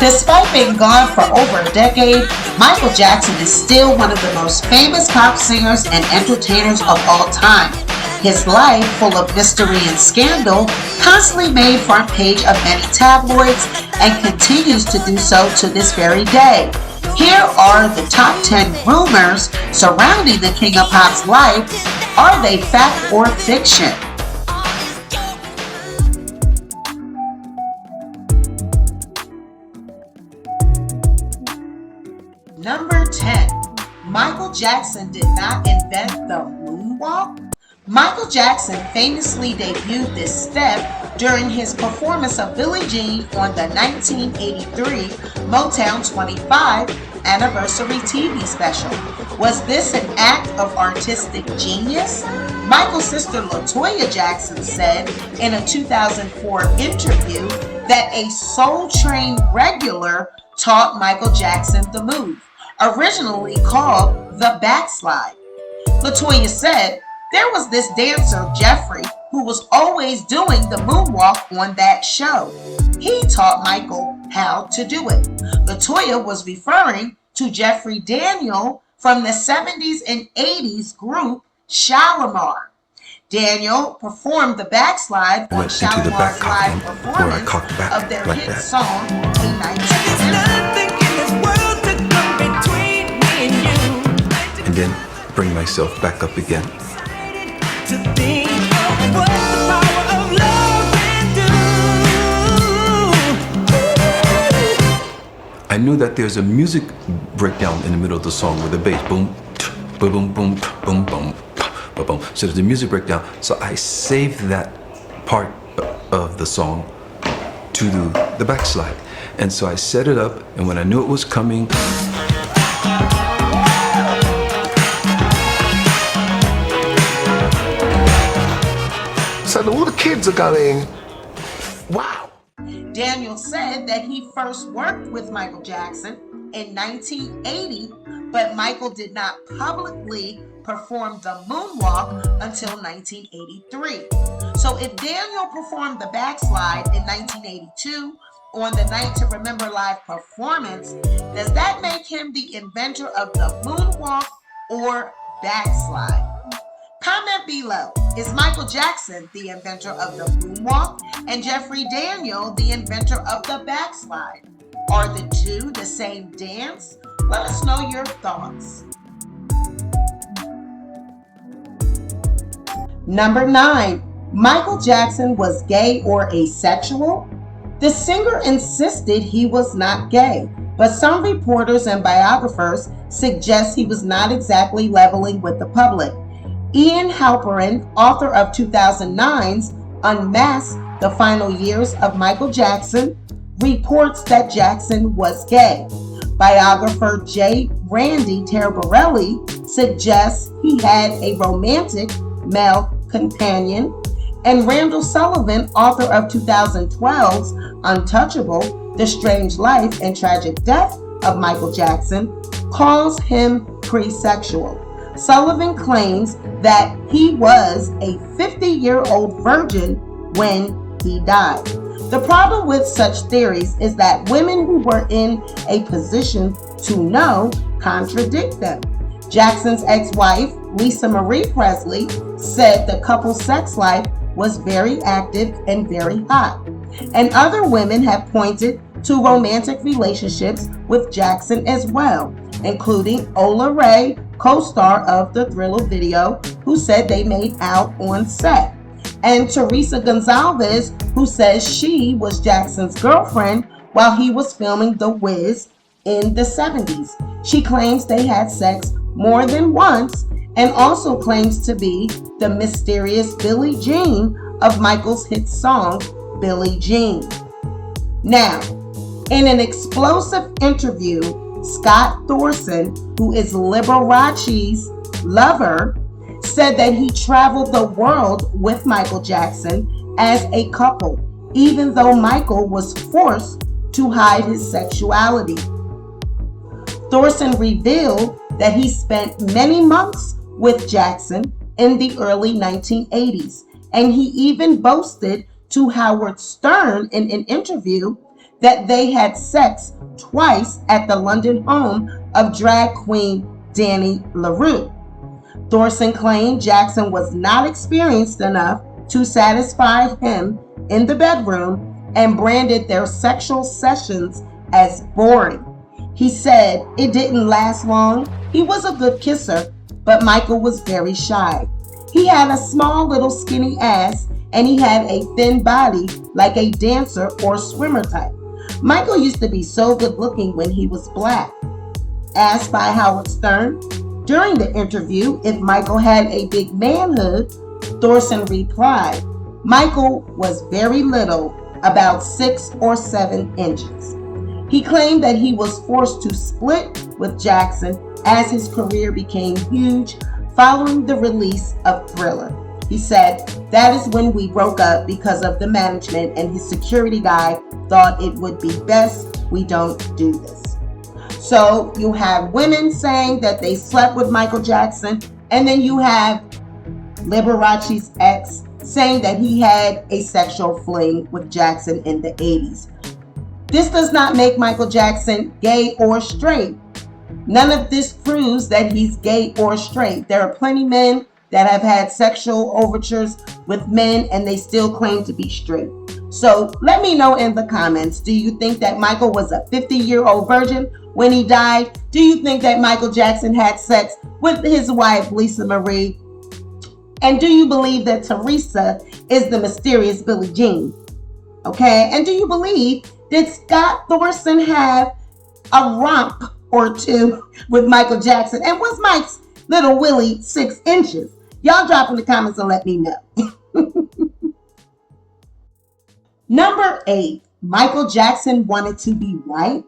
Despite being gone for over a decade, Michael Jackson is still one of the most famous pop singers and entertainers of all time. His life, full of mystery and scandal, constantly made front page of many tabloids and continues to do so to this very day. Here are the top 10 rumors surrounding the King of Pop's life. Are they fact or fiction? Number 10. Michael Jackson did not invent the moonwalk. Michael Jackson famously debuted this step during his performance of Billie Jean on the 1983 Motown 25 anniversary TV special. Was this an act of artistic genius? Michael's sister LaToya Jackson said in a 2004 interview that a Soul Train regular taught Michael Jackson the move, originally called the backslide. LaToya said, "There was this dancer, Jeffrey, who was always doing the moonwalk on that show. He taught Michael how to do it." LaToya was referring to Jeffrey Daniel from the 70s and 80s group Shalimar. Daniel performed the backslide on Shalimar's live performance of their hit song, and then bring myself back up again. To think of what the power of love can do. I knew that there's a music breakdown in the middle of the song with the bass, boom, boom, boom, boom, boom, boom, boom, boom. So there's a music breakdown. So I saved that part of the song to the backslide. And so I set it up, and when I knew it was coming, so all the kids are going, wow. Daniel said that he first worked with Michael Jackson in 1980, but Michael did not publicly perform the moonwalk until 1983. So if Daniel performed the backslide in 1982 on the Night to Remember live performance, does that make him the inventor of the moonwalk or backslide? Comment below. Is Michael Jackson the inventor of the moonwalk and Jeffrey Daniel the inventor of the backslide? Are the two the same dance? Let us know your thoughts. Number 9. Michael Jackson was gay or asexual? The singer insisted he was not gay, but some reporters and biographers suggest he was not exactly leveling with the public. Ian Halperin, author of 2009's Unmasked: The Final Years of Michael Jackson, reports that Jackson was gay. Biographer J. Randy Terbarelli suggests he had a romantic male companion, and Randall Sullivan, author of 2012's Untouchable: The Strange Life and Tragic Death of Michael Jackson, calls him presexual. Sullivan claims that he was a 50-year-old virgin when he died. The problem with such theories is that women who were in a position to know contradict them. Jackson's ex-wife, Lisa Marie Presley, said the couple's sex life was very active and very hot. And other women have pointed to romantic relationships with Jackson as well, including Ola Ray, co-star of the Thriller video, who said they made out on set, and Teresa Gonzalez, who says she was Jackson's girlfriend while he was filming The Wiz in the 70s. She claims they had sex more than once and also claims to be the mysterious Billie Jean of Michael's hit song, Billie Jean. Now, in an explosive interview, Scott Thorson, who is Liberace's lover, said that he traveled the world with Michael Jackson as a couple, even though Michael was forced to hide his sexuality. Thorson revealed that he spent many months with Jackson in the early 1980s, and he even boasted to Howard Stern in an interview that they had sex twice at the London home of drag queen Danny LaRue. Thorson claimed Jackson was not experienced enough to satisfy him in the bedroom and branded their sexual sessions as boring. He said it didn't last long. He was a good kisser, but Michael was very shy. He had a small little skinny ass and he had a thin body like a dancer or swimmer type. Michael used to be so good looking when he was black. Asked by Howard Stern during the interview if Michael had a big manhood, Thorson replied, Michael was very little, about 6 or 7 inches. He claimed that he was forced to split with Jackson as his career became huge following the release of Thriller. He said, that is when we broke up because of the management and his security guy thought it would be best we don't do this. So you have women saying that they slept with Michael Jackson, and then you have Liberace's ex saying that he had a sexual fling with Jackson in the 80s. This does not make Michael Jackson gay or straight. None of this proves that he's gay or straight. There are plenty of men that have had sexual overtures with men and they still claim to be straight. So let me know in the comments, do you think that Michael was a 50-year-old virgin when he died? Do you think that Michael Jackson had sex with his wife, Lisa Marie? And do you believe that Teresa is the mysterious Billie Jean? Okay, and do you believe did Scott Thorson have a romp or two with Michael Jackson? And was Mike's little Willie 6 inches? Y'all drop in the comments and let me know. Number 8, Michael Jackson wanted to be white.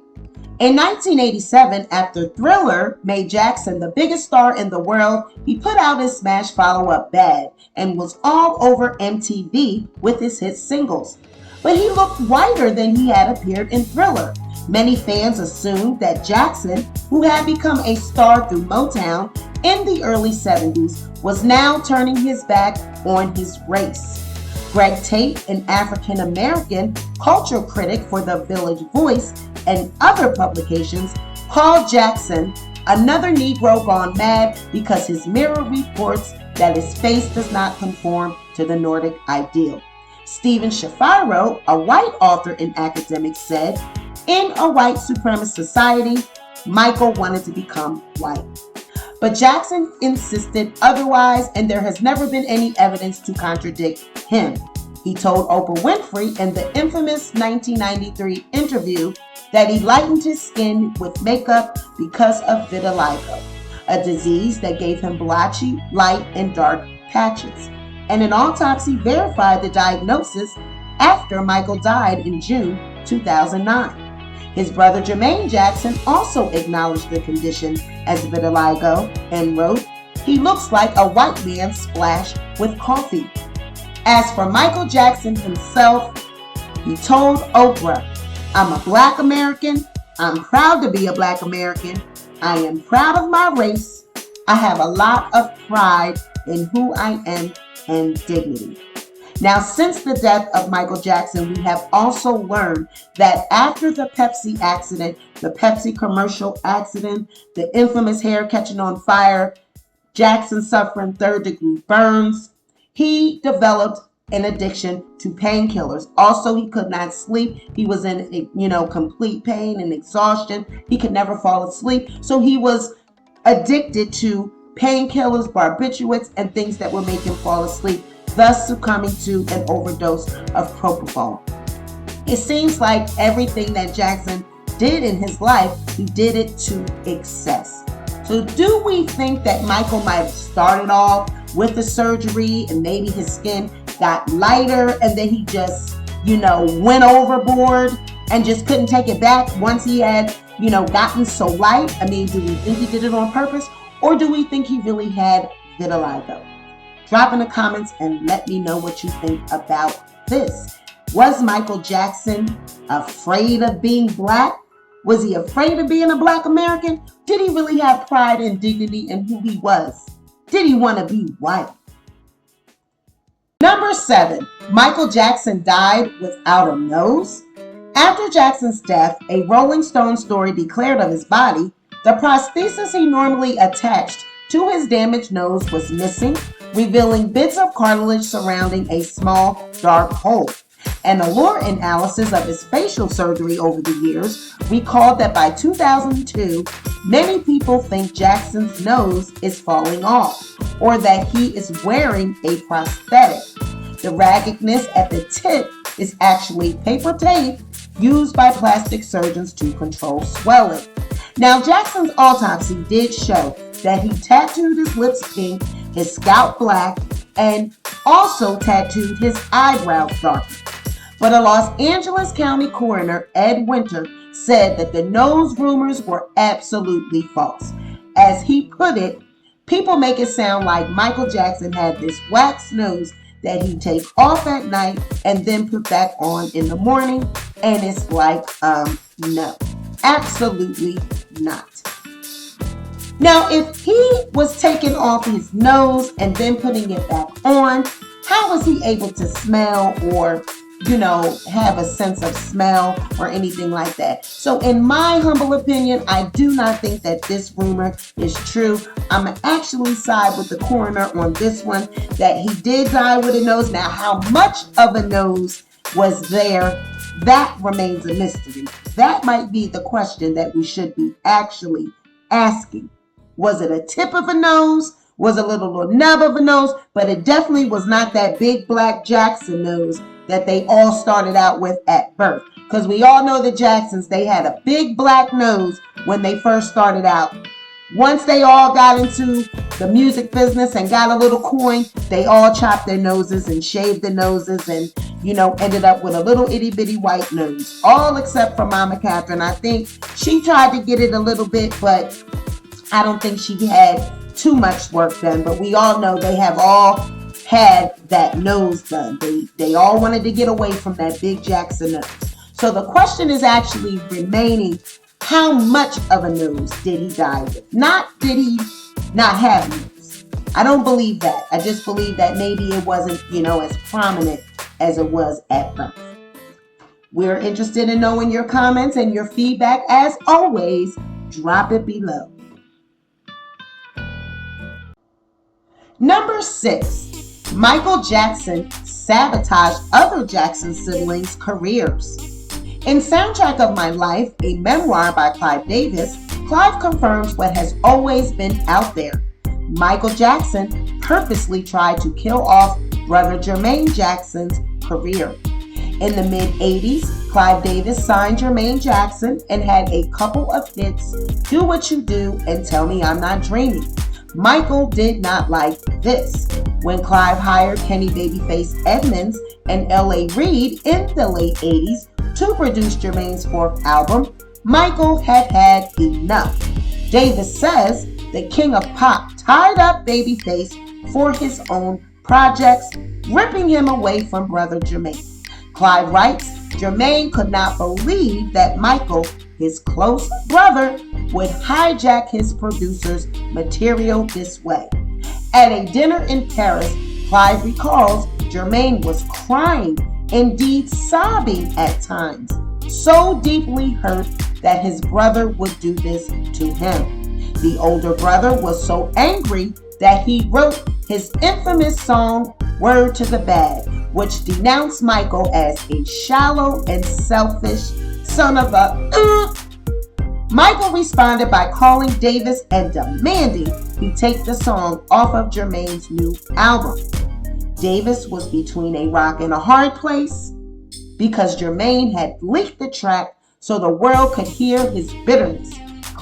In 1987, after Thriller made Jackson the biggest star in the world, he put out his smash follow-up Bad and was all over MTV with his hit singles. But he looked whiter than he had appeared in Thriller. Many fans assumed that Jackson, who had become a star through Motown in the early 70s, was now turning his back on his race. Greg Tate, an African-American culture critic for The Village Voice and other publications, called Jackson another Negro gone mad because his mirror reports that his face does not conform to the Nordic ideal. Stephen Shapiro, a white author and academic, said, in a white supremacist society, Michael wanted to become white. But Jackson insisted otherwise, and there has never been any evidence to contradict him. He told Oprah Winfrey in the infamous 1993 interview that he lightened his skin with makeup because of vitiligo, a disease that gave him blotchy, light, and dark patches. And an autopsy verified the diagnosis after Michael died in June 2009. His brother Jermaine Jackson also acknowledged the condition as vitiligo and wrote, he looks like a white man splashed with coffee. As for Michael Jackson himself, he told Oprah, I'm a black American. I'm proud to be a black American. I am proud of my race. I have a lot of pride in who I am and dignity. Now, since the death of Michael Jackson, we have also learned that after the Pepsi accident, the Pepsi commercial accident, the infamous hair catching on fire, Jackson suffering third-degree burns, he developed an addiction to painkillers. Also, he could not sleep. He was in, complete pain and exhaustion. He could never fall asleep. So he was addicted to painkillers, barbiturates, and things that would make him fall asleep, thus succumbing to an overdose of propofol. It seems like everything that Jackson did in his life, he did it to excess. So do we think that Michael might have started off with the surgery and maybe his skin got lighter and then he just, went overboard and just couldn't take it back once he had, gotten so light? I mean, do we think he did it on purpose, or do we think he really had vitiligo? Drop in the comments and let me know what you think about this. Was Michael Jackson afraid of being black? Was he afraid of being a black American? Did he really have pride and dignity in who he was? Did he want to be white? Number 7, Michael Jackson died without a nose. After Jackson's death, a Rolling Stone story declared of his body, the prosthesis he normally attached to his damaged nose was missing, revealing bits of cartilage surrounding a small, dark hole. An allure analysis of his facial surgery over the years recalled that by 2002, many people think Jackson's nose is falling off, or that he is wearing a prosthetic. The raggedness at the tip is actually paper tape used by plastic surgeons to control swelling. Now, Jackson's autopsy did show that he tattooed his lips pink, his scalp black, and also tattooed his eyebrows darker. But a Los Angeles County coroner, Ed Winter, said that the nose rumors were absolutely false. As he put it, people make it sound like Michael Jackson had this wax nose that he'd take off at night and then put back on in the morning. And it's like, no, absolutely not. Now, if he was taking off his nose and then putting it back on, how was he able to smell or have a sense of smell or anything like that? So in my humble opinion, I do not think that this rumor is true. I'm going to actually side with the coroner on this one, that he did die with a nose. Now, how much of a nose was there? That remains a mystery. That might be the question that we should be actually asking. Was it a tip of a nose? Was it a little nub of a nose? But it definitely was not that big black Jackson nose that they all started out with at birth. Because we all know the Jacksons, they had a big black nose when they first started out. Once they all got into the music business and got a little coin, they all chopped their noses and shaved their noses and, ended up with a little itty bitty white nose. All except for Mama Catherine. I think she tried to get it a little bit, but I don't think she had too much work done. But we all know they have all had that nose done. They all wanted to get away from that big Jackson nose. So the question is actually remaining, how much of a nose did he die with? Not did he not have a nose. I don't believe that. I just believe that maybe it wasn't, as prominent as it was at birth. We're interested in knowing your comments and your feedback. As always, drop it below. Number 6. Michael Jackson sabotaged other Jackson siblings' careers. In Soundtrack of My Life, a memoir by Clive Davis, Clive confirms what has always been out there. Michael Jackson purposely tried to kill off brother Jermaine Jackson's career. In the mid-80s, Clive Davis signed Jermaine Jackson and had a couple of hits, Do What You Do and Tell Me I'm Not Dreaming. Michael did not like this. When Clive hired Kenny Babyface Edmonds and L.A. Reid in the late 80s to produce Jermaine's 4th album, Michael had had enough. Davis says the king of pop tied up Babyface for his own projects, ripping him away from brother Jermaine. Clive writes, Jermaine could not believe that Michael, his close brother, would hijack his producer's material this way. At a dinner in Paris, Clive recalls Jermaine was crying, indeed sobbing at times, so deeply hurt that his brother would do this to him. The older brother was so angry that he wrote his infamous song, Word to the Bad, which denounced Michael as a shallow and selfish son of a... Michael responded by calling Davis and demanding he take the song off of Jermaine's new album. Davis was between a rock and a hard place because Jermaine had leaked the track so the world could hear his bitterness.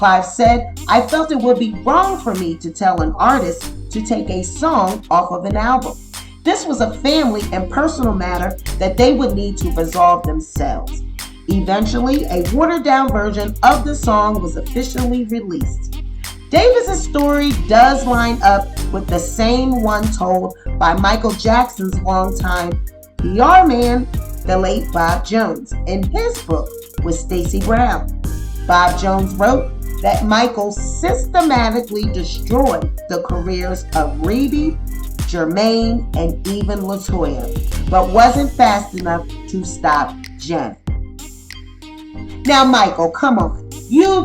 Clive said, "I felt it would be wrong for me to tell an artist to take a song off of an album. This was a family and personal matter that they would need to resolve themselves." Eventually, a watered-down version of the song was officially released. Davis's story does line up with the same one told by Michael Jackson's longtime PR man, the late Bob Jones, in his book with Stacey Brown. Bob Jones wrote that Michael systematically destroyed the careers of Rebe, Jermaine, and even LaToya, but wasn't fast enough to stop Janet. Now, Michael, come on.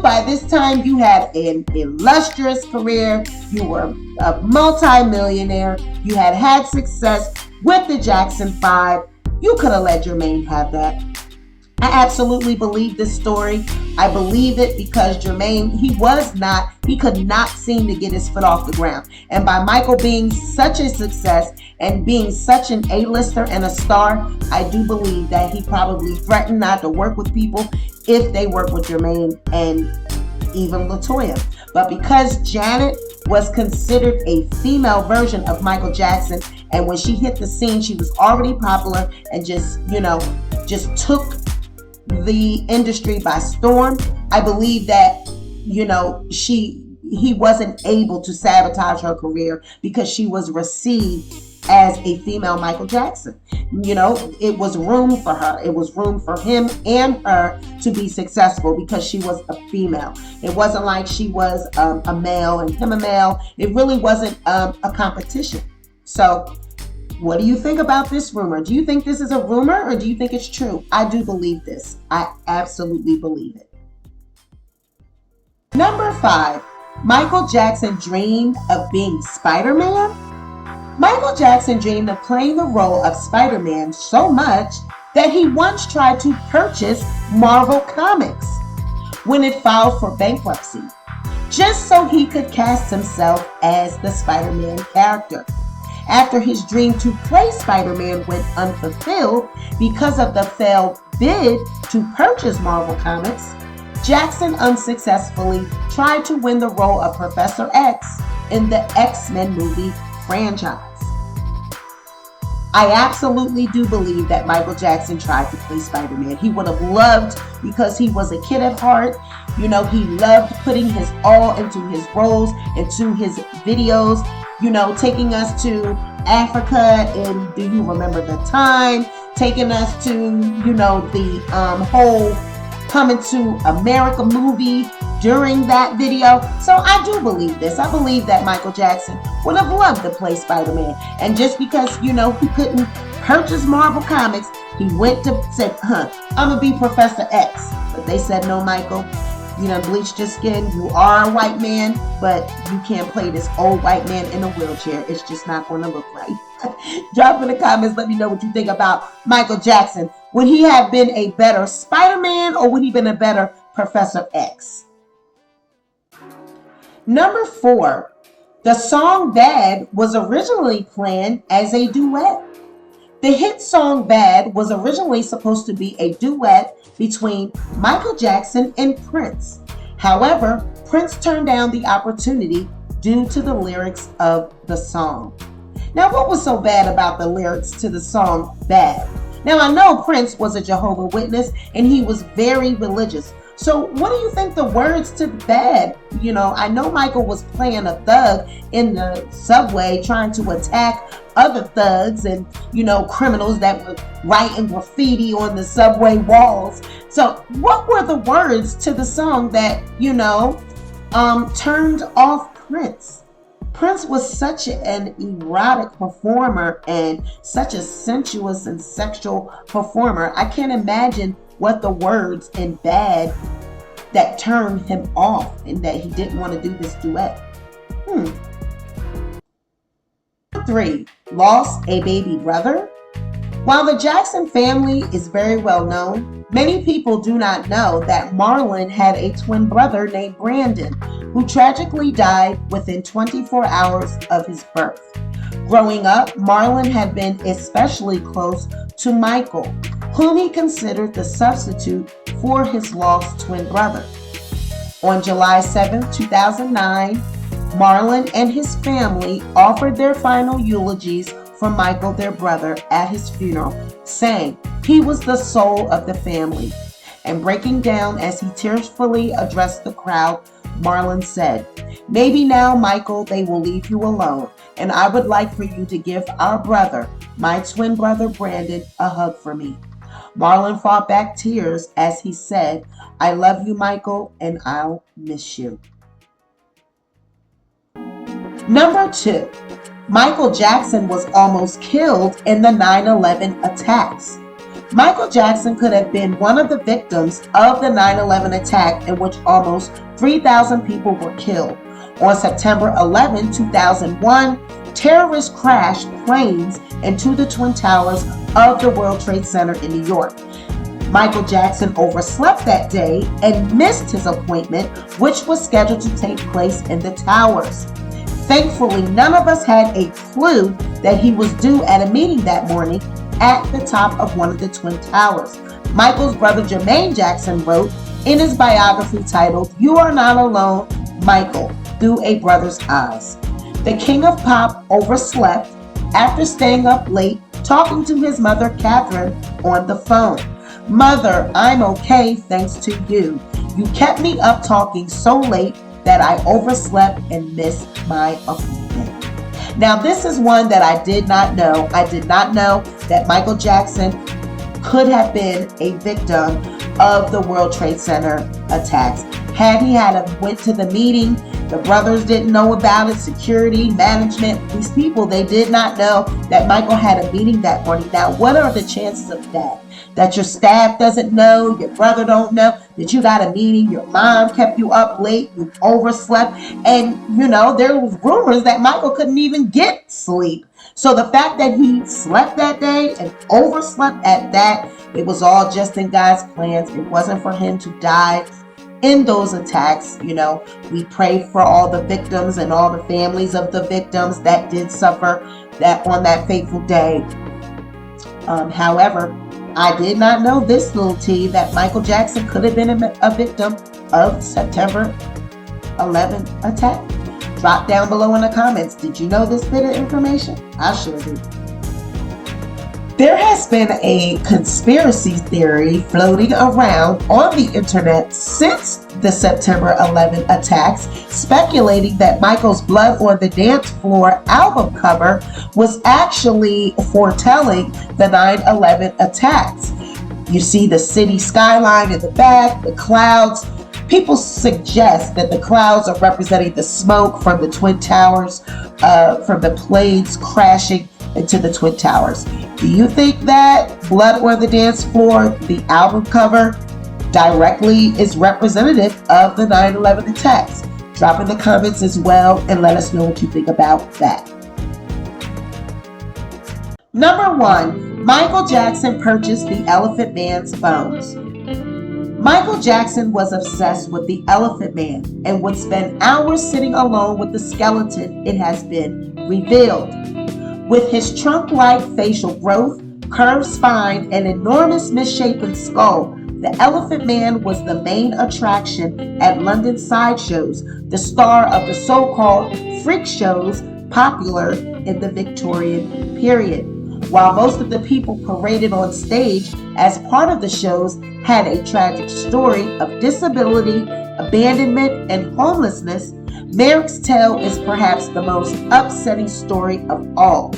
By this time, you had an illustrious career. You were a multi-millionaire. You had success with the Jackson 5. You could have let Jermaine have that. I absolutely believe this story. I believe it because Jermaine, he could not seem to get his foot off the ground. And by Michael being such a success and being such an A-lister and a star, I do believe that he probably threatened not to work with people if they work with Jermaine and even LaToya. But because Janet was considered a female version of Michael Jackson, and when she hit the scene, she was already popular and just took the industry by storm, I believe that, he wasn't able to sabotage her career because she was received as a female Michael Jackson. It was room for her. It was room for him and her to be successful because she was a female. It wasn't like she was a male and him a male. It really wasn't a competition. So what do you think about this rumor? Do you think this is a rumor or do you think it's true? I do believe this. I absolutely believe it. Number 5, Michael Jackson dreamed of being Spider-Man. Michael Jackson dreamed of playing the role of Spider-Man so much that he once tried to purchase Marvel Comics when it filed for bankruptcy, just so he could cast himself as the Spider-Man character. After his dream to play Spider-Man went unfulfilled because of the failed bid to purchase Marvel Comics, Jackson unsuccessfully tried to win the role of Professor X in the X-Men movie franchise. I absolutely do believe that Michael Jackson tried to play Spider-Man. He would have loved, because he was a kid at heart, he loved putting his all into his roles, into his videos, taking us to Africa and Do You Remember the Time, taking us to, the whole Coming to America movie during that video. So I do believe this. I believe that Michael Jackson would have loved to play Spider-Man. And just because, he couldn't purchase Marvel Comics, he went to said, I'm going to be Professor X. But they said, no, Michael, bleached your skin. You are a white man, but you can't play this old white man in a wheelchair. It's just not going to look right. Drop in the comments. Let me know what you think about Michael Jackson. Would he have been a better Spider-Man or would he have been a better Professor X? Number 4, the song Bad was originally planned as a duet. The hit song Bad was originally supposed to be a duet between Michael Jackson and Prince. However, Prince turned down the opportunity due to the lyrics of the song. Now, what was so bad about the lyrics to the song Bad? Now, I know Prince was a Jehovah's Witness and he was very religious. So what do you think the words to Bad? I know Michael was playing a thug in the subway trying to attack other thugs and, criminals that were writing graffiti on the subway walls. So what were the words to the song that, turned off Prince? Prince was such an erotic performer and such a sensuous and sexual performer. I can't imagine what the words in Bad that turned him off and that he didn't want to do this duet. 3, lost a baby brother. While the Jackson family is very well known, many people do not know that Marlon had a twin brother named Brandon, who tragically died within 24 hours of his birth. Growing up, Marlon had been especially close to Michael, whom he considered the substitute for his lost twin brother. On July 7, 2009, Marlon and his family offered their final eulogies for Michael, their brother, at his funeral, saying he was the soul of the family. And breaking down as he tearfully addressed the crowd, Marlon said, "Maybe now, Michael, they will leave you alone, and I would like for you to give our brother, my twin brother Brandon, a hug for me." Marlon fought back tears as he said, "I love you, Michael, and I'll miss you." Number 2. Michael Jackson was almost killed in the 9/11 attacks. Michael Jackson could have been one of the victims of the 9/11 attack in which almost 3,000 people were killed. On September 11, 2001, terrorists crashed planes into the Twin Towers of the World Trade Center in New York. Michael Jackson overslept that day and missed his appointment, which was scheduled to take place in the towers. Thankfully, none of us had a clue that he was due at a meeting that morning at the top of one of the Twin Towers. Michael's brother Jermaine Jackson wrote in his biography titled, "You Are Not Alone, Michael, Through a Brother's Eyes." The King of Pop overslept after staying up late talking to his mother Catherine on the phone. "Mother, I'm okay thanks to you. You kept me up talking so late that I overslept and missed my appointment." Now, this is one that I did not know. I did not know that Michael Jackson could have been a victim of the World Trade Center attacks. Had he went to the meeting, the brothers didn't know about it, security, management, these people, they did not know that Michael had a meeting that morning. Now, what are the chances of that? That your staff doesn't know, your brother don't know, that you got a meeting, your mom kept you up late, you overslept, and there was rumors that Michael couldn't even get sleep. So the fact that he slept that day and overslept at that, it was all just in God's plans. It wasn't for him to die in those attacks. We pray for all the victims and all the families of the victims that did suffer that on that fateful day. However, I did not know this little tea, that Michael Jackson could have been a victim of September 11 attack. Drop down below in the comments. Did you know this bit of information? I sure did. There has been a conspiracy theory floating around on the internet since the September 11 attacks, speculating that Michael's Blood on the Dance Floor album cover was actually foretelling the 9/11 attacks. You see the city skyline in the back, the clouds. People suggest that the clouds are representing the smoke from the Twin Towers, from the planes crashing into the Twin Towers. Do you think that Blood on the Dance Floor, the album cover, directly is representative of the 9/11 attacks? Drop in the comments as well and let us know what you think about that. Number 1, Michael Jackson purchased the Elephant Man's bones. Michael Jackson was obsessed with the Elephant Man and would spend hours sitting alone with the skeleton, it has been revealed. With his trunk-like facial growth, curved spine, and enormous misshapen skull, the Elephant Man was the main attraction at London sideshows, the star of the so-called freak shows popular in the Victorian period. While most of the people paraded on stage as part of the shows had a tragic story of disability, abandonment, and homelessness, Merrick's tale is perhaps the most upsetting story of all.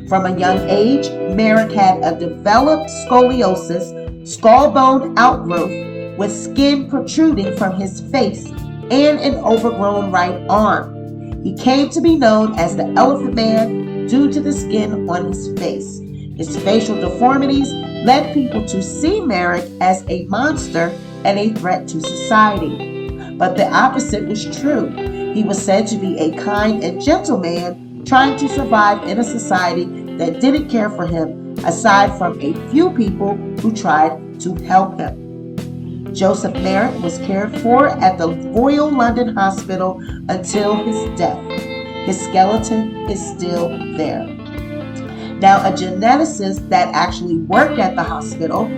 From a young age, Merrick had a developed scoliosis, skull bone outgrowth, with skin protruding from his face and an overgrown right arm. He came to be known as the Elephant Man due to the skin on his face. His facial deformities led people to see Merrick as a monster and a threat to society. But the opposite was true. He was said to be a kind and gentle man trying to survive in a society that didn't care for him, aside from a few people who tried to help him. Joseph Merrick was cared for at the Royal London Hospital until his death. His skeleton is still there. Now, a geneticist that actually worked at the hospital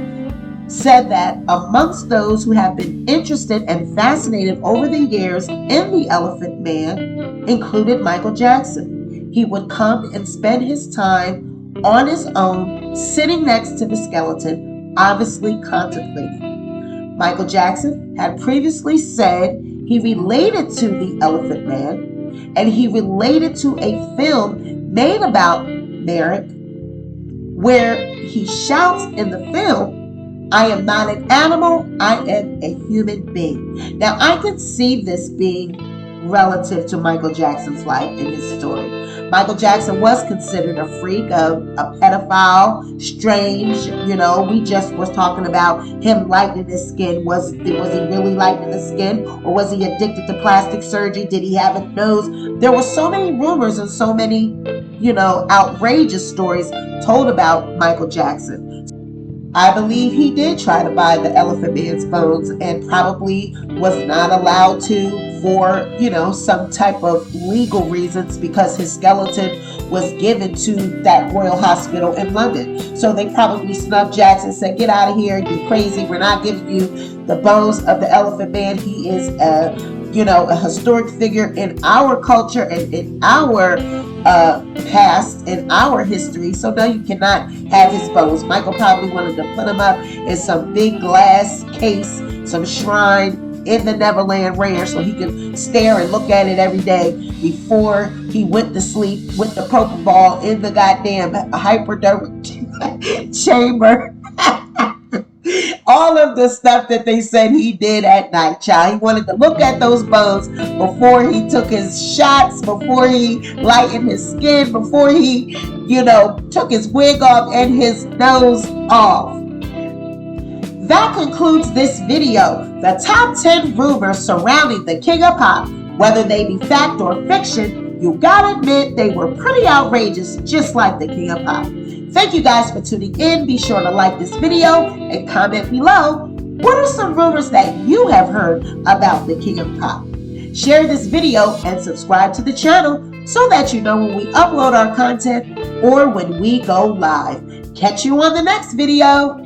said that amongst those who have been interested and fascinated over the years in the Elephant Man included Michael Jackson. He would come and spend his time on his own, sitting next to the skeleton, obviously contemplating. Michael Jackson had previously said he related to the Elephant Man, and he related to a film made about Merrick where he shouts in the film, "I am not an animal, I am a human being." Now, I can see this being relative to Michael Jackson's life and his story. Michael Jackson was considered a freak, a pedophile, strange. We just was talking about him lightening his skin. Was he really lightening his skin, or was he addicted to plastic surgery? Did he have a nose? There were so many rumors and so many, outrageous stories told about Michael Jackson. I believe he did try to buy the Elephant Man's bones and probably was not allowed to for, some type of legal reasons, because his skeleton was given to that Royal Hospital in London. So they probably snubbed Jackson and said, "Get out of here, you're crazy. We're not giving you the bones of the Elephant Man. He is a historic figure in our culture and in our past, in our history. So no, you cannot have his bones." Michael probably wanted to put him up in some big glass case, some shrine in the Neverland Ranch, so he could stare and look at it every day before he went to sleep with the poker ball in the goddamn hypodermic chamber. All of the stuff that they said he did at night, child. He wanted to look at those bones before he took his shots, before he lightened his skin, before he, took his wig off and his nose off. That concludes this video. The top 10 rumors surrounding the King of Pop. Whether they be fact or fiction, you gotta admit they were pretty outrageous, just like the King of Pop. Thank you guys for tuning in. Be sure to like this video and comment below. What are some rumors that you have heard about the King of Pop? Share this video and subscribe to the channel so that you know when we upload our content or when we go live. Catch you on the next video.